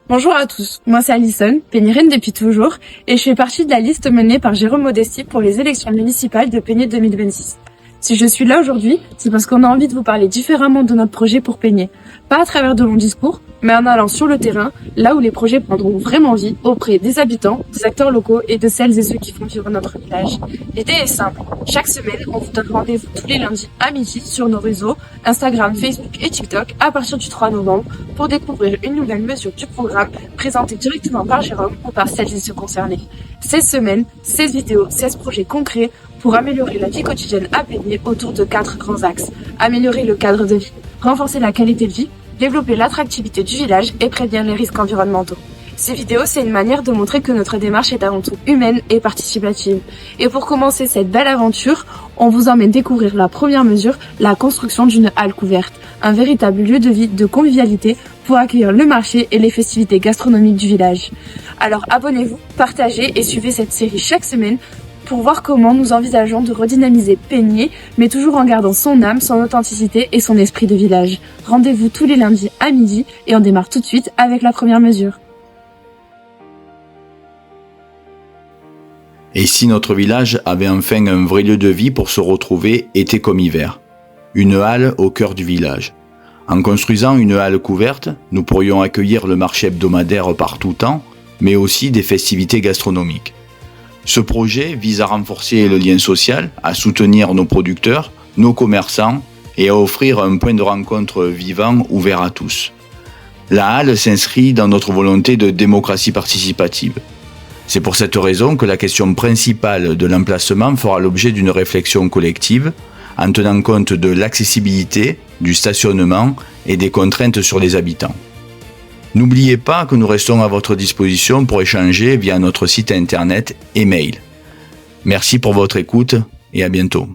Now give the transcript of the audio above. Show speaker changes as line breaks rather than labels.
Bonjour à tous, moi c'est Alison, pénirienne depuis toujours, et je fais partie de la liste menée par Jérôme Modesti pour les élections municipales de Peigné 2026. Si je suis là aujourd'hui, c'est parce qu'on a envie de vous parler différemment de notre projet pour Peigné. Pas à travers de longs discours, mais en allant sur le terrain, là où les projets prendront vraiment vie, auprès des habitants, des acteurs locaux et de celles et ceux qui font vivre notre village. L'idée est simple. Chaque semaine, on vous donne rendez-vous tous les lundis à midi sur nos réseaux, Instagram, Facebook et TikTok, à partir du 3 novembre, pour découvrir une nouvelle mesure du programme présentée directement par Jérôme ou par celles et ceux concernés. 16 semaines, 16 vidéos, 16 projets concrets pour améliorer la vie quotidienne à Peigné autour de 4 grands axes. Améliorer le cadre de vie, renforcer la qualité de vie, développer l'attractivité du village et prévenir les risques environnementaux. Ces vidéos, c'est une manière de montrer que notre démarche est avant tout humaine et participative. Et pour commencer cette belle aventure, on vous emmène découvrir la première mesure, la construction d'une halle couverte, un véritable lieu de vie, de convivialité pour accueillir le marché et les festivités gastronomiques du village. Alors abonnez-vous, partagez et suivez cette série chaque semaine pour voir comment nous envisageons de redynamiser Peigné, mais toujours en gardant son âme, son authenticité et son esprit de village. Rendez-vous tous les lundis à midi et on démarre tout de suite avec la première mesure.
Et si notre village avait enfin un vrai lieu de vie pour se retrouver été comme hiver? Une halle au cœur du village. En construisant une halle couverte, nous pourrions accueillir le marché hebdomadaire par tout temps, mais aussi des festivités gastronomiques. Ce projet vise à renforcer le lien social, à soutenir nos producteurs, nos commerçants et à offrir un point de rencontre vivant ouvert à tous. La halle s'inscrit dans notre volonté de démocratie participative. C'est pour cette raison que la question principale de l'emplacement fera l'objet d'une réflexion collective en tenant compte de l'accessibilité, du stationnement et des contraintes sur les habitants. N'oubliez pas que nous restons à votre disposition pour échanger via notre site internet et mail. Merci pour votre écoute et à bientôt.